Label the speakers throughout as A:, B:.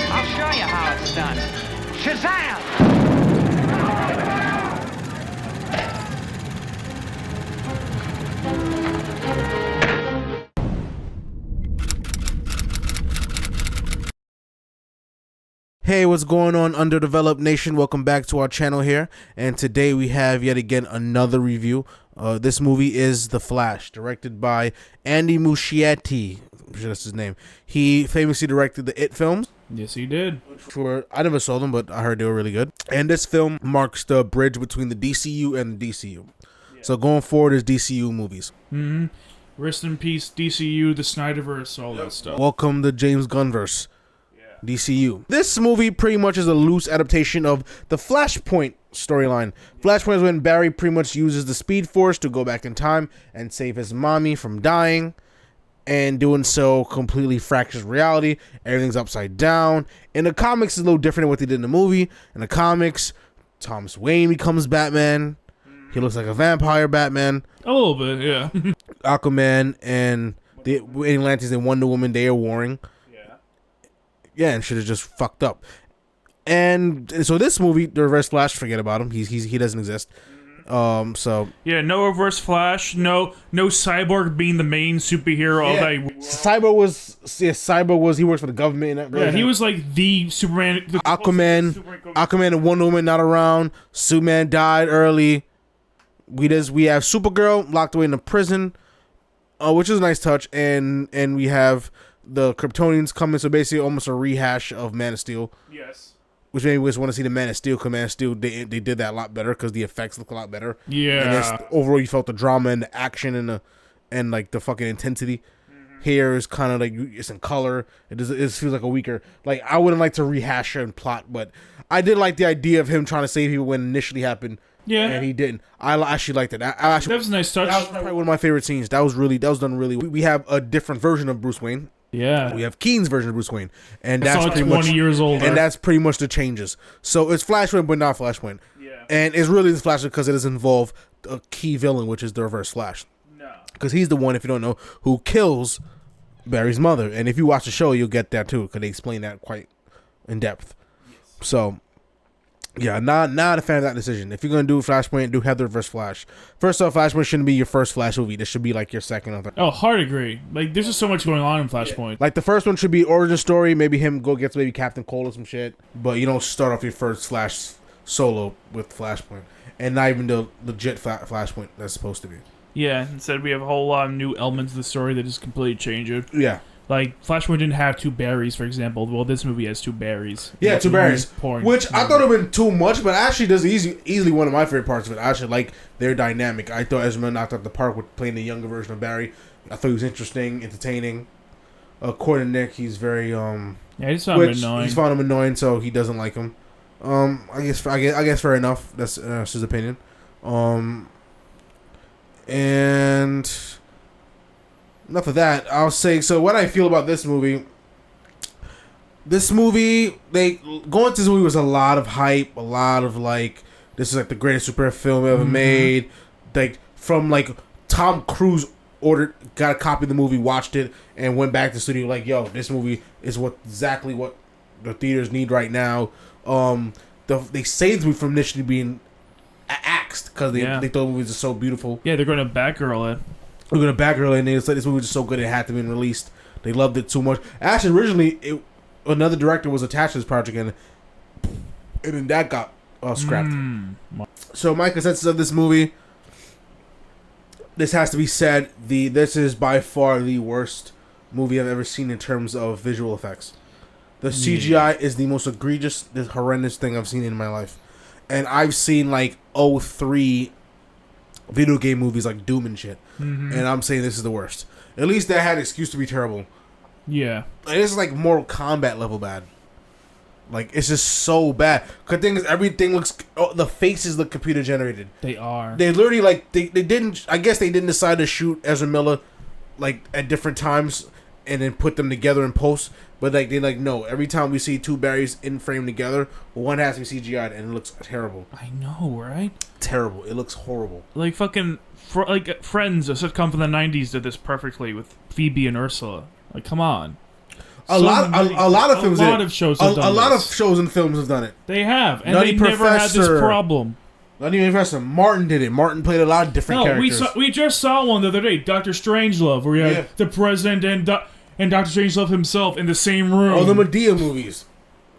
A: I'll show you how it's done. Shazam!
B: Hey, what's going on, Underdeveloped Nation? Welcome back to our channel here, and today we have yet again another review. This movie is The Flash, directed by Andy Muschietti. I'm sure that's his name. He famously directed the It films.
C: Yes, he did.
B: I never saw them, but I heard they were really good. And this film marks the bridge between the DCU and the DCU. Yeah. So going forward is DCU movies.
C: Mm-hmm. Rest in peace, DCU, the Snyderverse, all that stuff.
B: Welcome to James Gunnverse. DCU. This movie pretty much is a loose adaptation of the Flashpoint storyline. Flashpoint is when Barry pretty much uses the Speed Force to go back in time and save his mommy from dying, and doing so completely fractures reality. Everything's upside down. In the comics, it's a little different than what they did in the movie. In the comics, Thomas Wayne becomes Batman. He looks like a vampire Batman.
C: A little bit, yeah.
B: Aquaman and the Atlanteans and Wonder Woman, they are warring. Yeah, and shit is just fucked up. And so this movie, the Reverse Flash, forget about him. He doesn't exist. So
C: yeah, no Reverse Flash, no Cyborg being the main superhero all day.
B: Cyborg was he works for the government.
C: Yeah, he was like the Superman. The
B: Aquaman and Wonder Woman not around. Superman died early. We have Supergirl locked away in a prison, which is a nice touch, and we have the Kryptonians coming, so basically almost a rehash of Man of Steel. Yes. Which made me just want to see the Man of Steel, because Man of Steel, they did that a lot better, because the effects look a lot better.
C: Yeah.
B: And overall, you felt the drama and the action and like the fucking intensity. Here is kind of like, it's in color. It feels like a weaker, like, I wouldn't like to rehash and plot, but I did like the idea of him trying to save people when it initially happened. Yeah. And he didn't. I actually liked it. That
C: was a nice touch.
B: That was probably one of my favorite scenes. That was done really well. We have a different version of Bruce Wayne.
C: Yeah,
B: we have Keaton's version of Bruce Wayne, and that's
C: pretty 20
B: much
C: years old.
B: And that's pretty much the changes. So it's Flashpoint, but not Flashpoint. Yeah, and it's really the Flashpoint because it does involve a key villain, which is the Reverse Flash. No, because he's the one, if you don't know, who kills Barry's mother. And if you watch the show, you'll get that too, because they explain that quite in depth. Yes. So yeah, not a fan of that decision. If you're gonna do Flashpoint, do have the Reverse Flash. First off, Flashpoint shouldn't be your first Flash movie. This should be like your second or third.
C: Oh, hard agree. Like, there's just so much going on in Flashpoint.
B: Yeah. Like, the first one should be origin story. Maybe him go gets maybe Captain Cold or some shit. But you don't start off your first Flash solo with Flashpoint, and not even the legit Flashpoint that's supposed to be.
C: Yeah, instead we have a whole lot of new elements of the story that just completely change it.
B: Yeah.
C: Like, Flashpoint didn't have two Barrys, for example. Well, this movie has two Barrys.
B: Yeah, two Barrys. Which I thought it would have been too much, but actually does easily one of my favorite parts of it. I actually like their dynamic. I thought Ezra Miller knocked out the park with playing the younger version of Barry. I thought he was interesting, entertaining. According to Nick, he's very
C: yeah, I just found him annoying.
B: He's found him annoying, so he doesn't like him. I guess fair enough. That's his opinion. And enough of that. I'll say, so what I feel about this movie, they going to this movie was a lot of hype, a lot of like, this is like the greatest superhero film ever made. Like, from like Tom Cruise got a copy of the movie, watched it, and went back to the studio like, yo, this movie is exactly what the theaters need right now. They saved me from initially being axed because they thought the movies are so beautiful.
C: Yeah, they're going to Batgirl it.
B: We're going to Batgirl and they said this movie was just so good it had to be released. They loved it too much. Actually, originally, another director was attached to this project, and then that got scrapped. So my consensus of this movie, this has to be said, this is by far the worst movie I've ever seen in terms of visual effects. The CGI is the most egregious, horrendous thing I've seen in my life. And I've seen like 03 video game movies like Doom and shit. And I'm saying this is the worst. At least that had an excuse to be terrible.
C: Yeah.
B: Like, this is like Mortal Kombat level bad. Like, it's just so bad. Cause the thing is, everything looks, the faces look computer generated.
C: They are.
B: They literally like, they didn't, I guess they didn't decide to shoot Ezra Miller like at different times and then put them together in post. But like they're like, no, every time we see two Barrys in frame together, one has to be CGI'd, and it looks terrible.
C: I know, right?
B: Terrible. It looks horrible.
C: Like fucking like Friends, a sitcom from the '90s, did this perfectly with Phoebe and Ursula. Like, come on.
B: A lot of films.
C: A lot of shows have done
B: a lot
C: this.
B: of shows and films have done it.
C: They have, and
B: Nutty
C: they never had this
B: Professor.
C: problem.
B: Not even Professor. Martin did it. Martin played a lot of different characters.
C: we just saw one the other day, Dr. Strangelove, where you had the president and Dr. Strangelove himself in the same room.
B: All the Medea movies.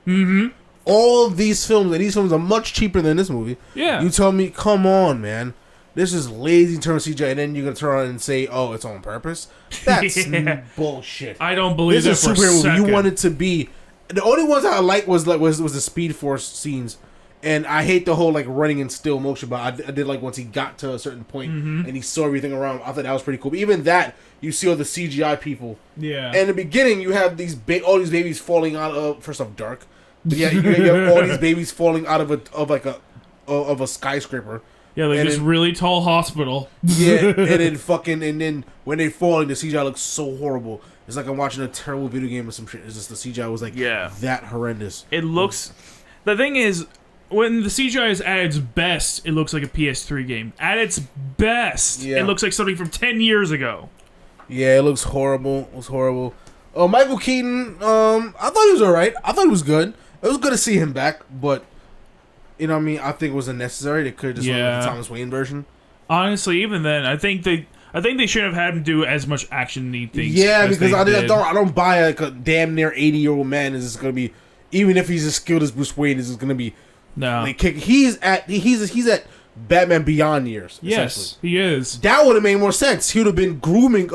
C: Mm-hmm.
B: All these films, and these films are much cheaper than this movie.
C: Yeah.
B: You tell me, come on, man. This is lazy term CGI, and then you're gonna turn around and say, "Oh, it's on purpose." That's bullshit.
C: I don't believe
B: this
C: that
B: is
C: for a
B: superhero
C: second.
B: movie. You want it to be. The only ones I like was the Speed Force scenes, and I hate the whole like running in still motion. But I did like once he got to a certain point and he saw everything around. I thought that was pretty cool. But even that, you see all the CGI people.
C: Yeah.
B: And in the beginning, you have all these babies falling out of first off dark. But yeah, you have all these babies falling out of a skyscraper.
C: Yeah, like this really tall hospital.
B: Yeah, and then when they fall, the CGI looks so horrible. It's like I'm watching a terrible video game or some shit. It's just the CGI was like that horrendous.
C: It looks. The thing is, when the CGI is at its best, it looks like a PS3 game. At its best, it looks like something from 10 years ago.
B: Yeah, it looks horrible. It was horrible. Michael Keaton, I thought he was alright. I thought he was good. It was good to see him back, but you know what I mean? I think it was unnecessary. They could have just went with the Thomas Wayne version.
C: Honestly, even then, I think they shouldn't have had him do as much action-y things.
B: Yeah, because I don't buy like a damn near 80-year-old man is gonna be, even if he's as skilled as Bruce Wayne, is gonna be like he's at Batman Beyond years.
C: Yes, he is.
B: That would have made more sense. He would have been grooming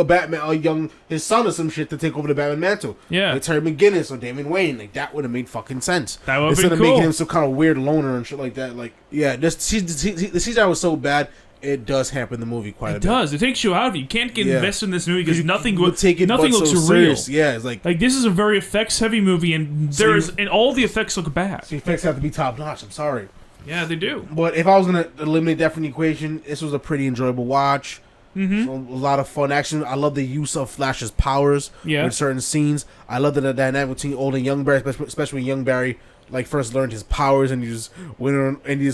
B: his son or some shit to take over the Batman mantle.
C: Yeah,
B: like Terry McGinnis or Damian Wayne. Like that would have made fucking sense.
C: That would have been cool.
B: Instead of making him some kind of weird loner and shit like that. Like the CGI was so bad. It does hamper the movie quite a bit. It
C: does. It takes you out of it. You can't get invested in this movie because nothing looks
B: so
C: real.
B: Serious. Yeah, it's like
C: this is a very effects-heavy movie, and and all the effects look bad.
B: The effects have to be top-notch. I'm sorry.
C: Yeah, they do.
B: But if I was gonna eliminate that from the equation, this was a pretty enjoyable watch. Mm-hmm. So a lot of fun action. I love the use of Flash's powers in certain scenes. I love the dynamic between old and young Barry, especially when young Barry first learned his powers and he just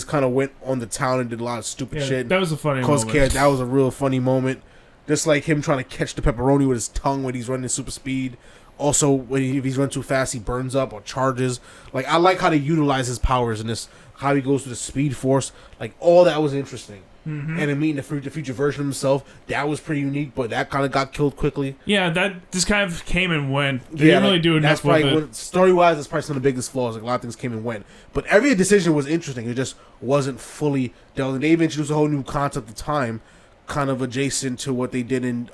B: kind of went on the town and did a lot of stupid shit.
C: That was a funny moment.
B: That was a real funny moment. Just like him trying to catch the pepperoni with his tongue when he's running super speed. Also, if he's running too fast, he burns up or charges. Like I like how they utilize his powers in this. How he goes to the Speed Force. Like all that was interesting. Mm-hmm. And then meeting the future version of himself, that was pretty unique, but that kind of got killed quickly.
C: Yeah, that just kind of came and went. They didn't really do enough with it.
B: Story-wise, that's probably some of the biggest flaws. Like a lot of things came and went. But every decision was interesting. It just wasn't fully delved. They've introduced a whole new concept of time, kind of adjacent to what they did in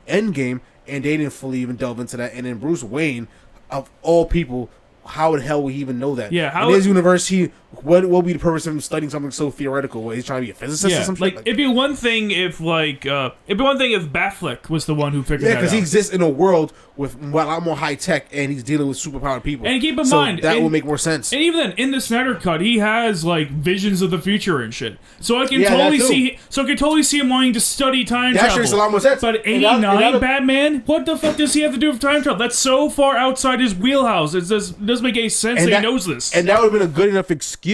B: Endgame, and they didn't fully even delve into that. And then Bruce Wayne, of all people, how the hell would he even know that?
C: Yeah,
B: in his universe, what will be the purpose of him studying something so theoretical? Where he's trying to be a physicist or something?
C: Like it'd be one thing if Batfleck was the one who figured that out.
B: Yeah, because he exists in a world with a lot more high tech, and he's dealing with superpowered people.
C: And keep in mind
B: that will make more sense.
C: And even then, in the Snyder Cut, he has like visions of the future and shit. So I can totally see. So I can totally see him wanting to study time travel.
B: That makes a lot more sense.
C: But 89 Batman, what the fuck does he have to do with time travel? That's so far outside his wheelhouse. It doesn't make any sense. He knows this,
B: and that would have been a good enough excuse.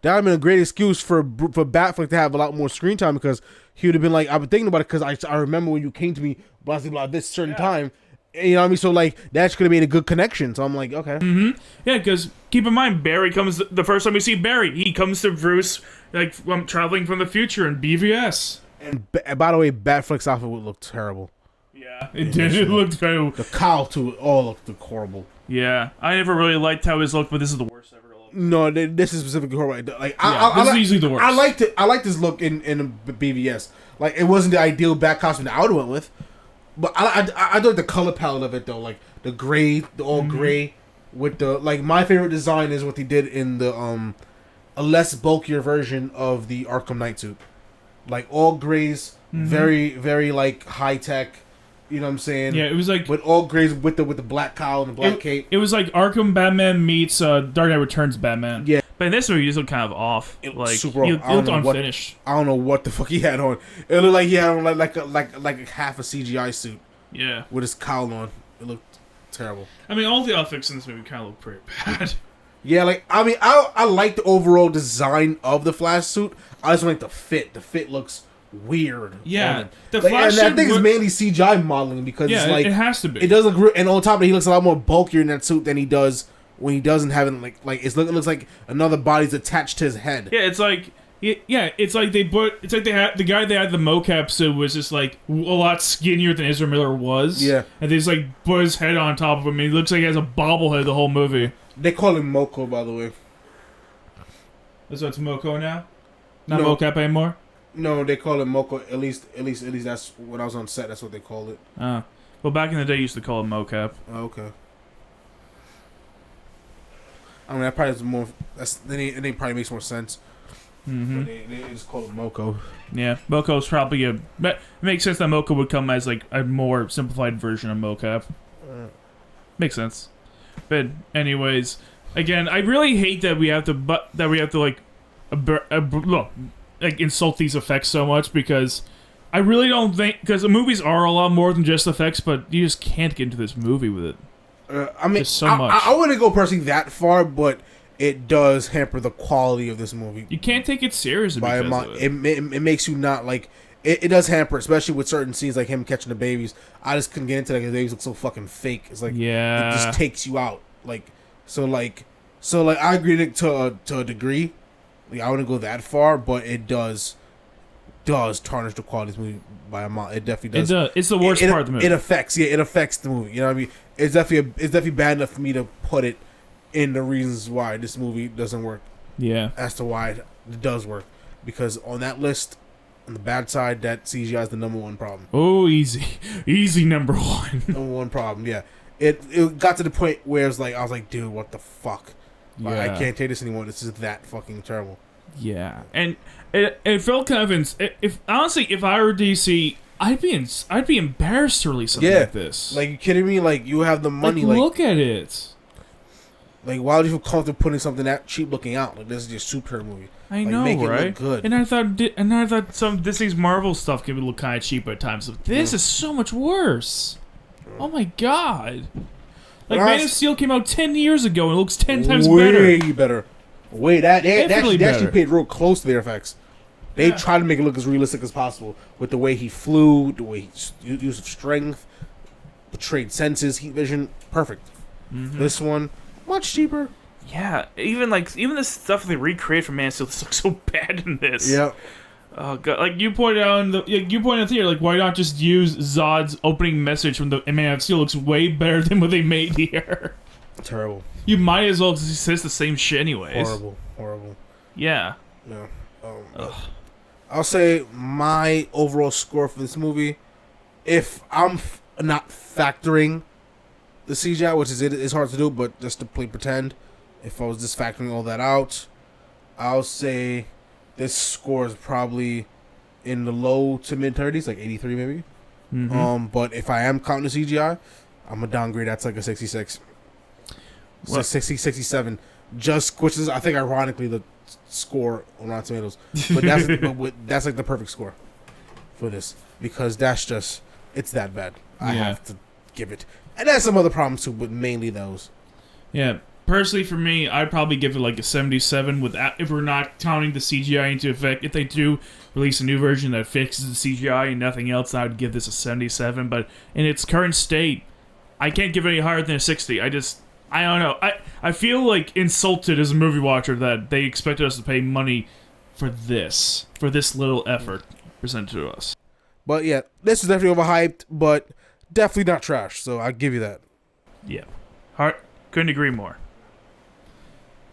B: That would have been a great excuse for Batfleck to have a lot more screen time because he would have been like, I've been thinking about it because I remember when you came to me blah blah blah this certain time. You know what I mean? So like that could have made a good connection. So I'm like, okay,
C: yeah. Because keep in mind, Barry comes the first time we see Barry, he comes to Bruce like traveling from the future in BVS.
B: And by the way, Batfleck's outfit would look terrible.
C: Yeah, it did. It looked terrible.
B: The cowl too, all looked horrible.
C: Yeah, I never really liked how his look, but this is the worst ever look.
B: No, this is specifically horrible. Like,
C: this is easily the worst.
B: I liked his look in BVS. Like, it wasn't the ideal Bat costume that I would have went with, but I like the color palette of it though. Like the gray, the all gray with the my favorite design is what they did in the a less bulkier version of the Arkham Knight suit. Like all grays, very very like high tech. You know what I'm saying?
C: Yeah, it was like
B: with all grays with the black cowl and the black cape.
C: It was like Arkham Batman meets Dark Knight Returns Batman.
B: Yeah,
C: but in this movie, he just looked kind of off.
B: It
C: like
B: super
C: he looked unfinished.
B: I don't know what the fuck he had on. It looked like he had on like half a CGI suit.
C: Yeah.
B: With his cowl on. It looked terrible.
C: I mean, all the effects in this movie kind of look pretty bad.
B: Yeah, like, I mean, I like the overall design of the Flash suit. I just don't like the fit. The fit looks weird.
C: Yeah.
B: The Flash suit, and I think it's mainly CGI modeling because it's like...
C: it has to be.
B: It does look... And on top of it, he looks a lot more bulkier in that suit than he does when he doesn't have it, like it looks like another body's attached to his head.
C: Yeah, it's like... Yeah, it's like they had the guy they had the mocap suit was just like a lot skinnier than Ezra Miller was.
B: Yeah,
C: and they just like put his head on top of him. And he looks like he has a bobblehead the whole movie.
B: They call him Moko, by the way.
C: So it's Moko now, not mocap anymore.
B: No, they call him Moko. At least that's when I was on set. That's what they called it.
C: Well, back in the day, you used to call him mocap.
B: Oh, okay. I mean, that probably is more. It probably makes more sense.
C: Mm-hmm.
B: But they just call it Moko.
C: Yeah, Moko's probably it makes sense that Moko would come as like a more simplified version of mocap. Makes sense. But anyways, again, I really hate that we have to like insult these effects so much because I really don't think because the movies are a lot more than just effects, but you just can't get into this movie with it.
B: I mean,
C: just so much.
B: I wouldn't go personally that far, but it does hamper the quality of this movie.
C: You can't take it seriously
B: by
C: because of it.
B: It makes you not like it does hamper, especially with certain scenes like him catching the babies. I just couldn't get into that because the babies look so fucking fake. It's like it just takes you out. So I agree to a degree. Like, I wouldn't go that far, but it does tarnish the quality of this movie by a mile. It definitely does.
C: It does. It's the worst part of the movie.
B: It affects the movie. You know what I mean? It's definitely bad enough for me to put it in the reasons why this movie doesn't work.
C: Yeah.
B: As to why it does work. Because on that list, on the bad side, that CGI is the number one problem.
C: Oh, easy. Easy number one.
B: Number one problem, yeah. It got to the point where I was like, dude, what the fuck? Like,
C: Yeah.
B: I can't take this anymore. This is that fucking terrible.
C: Yeah. And it felt kind of... If I were DC... I'd be embarrassed to release something like this.
B: Like, you kidding me? Like, you have the money.
C: Like, look at it.
B: Like, why would you feel comfortable putting something that cheap looking out? Like, this is your superhero movie.
C: I
B: like,
C: know,
B: make
C: right?
B: It look good.
C: And I thought some Disney's Marvel stuff can look kind of cheap at times. But this is so much worse. Oh my god! Like, Man of Steel came out 10 years ago and it looks 10 times better.
B: Way better. They actually paid real close to their effects. They tried to make it look as realistic as possible with the way he flew, the way he used strength, betrayed senses, heat vision. Perfect. Mm-hmm. This one, much cheaper.
C: Yeah, even the stuff they recreate from Man of Steel looks so bad in this.
B: Yeah.
C: Oh god! Like you pointed out here, like why not just use Zod's opening message from the Man of Steel? Looks way better than what they made here.
B: Terrible.
C: You might as well because he says the same shit anyways.
B: Horrible.
C: Yeah.
B: No. I'll say my overall score for this movie, if I'm not factoring the CGI, which is hard to do, but just to play pretend, if I was just factoring all that out, I'll say this score is probably in the low to mid 30s, like 83 maybe. Mm-hmm. But if I am counting the CGI, I'm gonna downgrade that to like a 66. So 60, 67. Which is, I think, ironically, the score on Rotten Tomatoes. But that's like the perfect score for this. Because it's that bad. I have to give it. And there's some other problems too, but mainly those. Yeah.
C: Personally, for me, I'd probably give it like a 77 if we're not counting the CGI into effect. If they do release a new version that fixes the CGI and nothing else, I would give this a 77. But in its current state, I can't give it any higher than a 60. I don't know. I feel like insulted as a movie watcher that they expected us to pay money for this little effort presented to us.
B: But yeah, this is definitely overhyped, but definitely not trash. So I'll give you that.
C: Yeah. Couldn't agree more.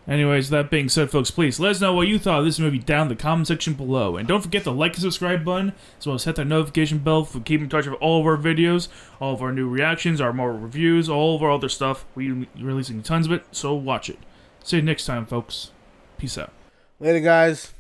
C: Anyways, that being said, folks, please let us know what you thought of this movie down in the comment section below. And don't forget to like and subscribe button, as well as hit that notification bell for keep in touch with all of our videos, all of our new reactions, our more reviews, all of our other stuff. We're releasing tons of it, so watch it. See you next time, folks. Peace out.
B: Later, guys.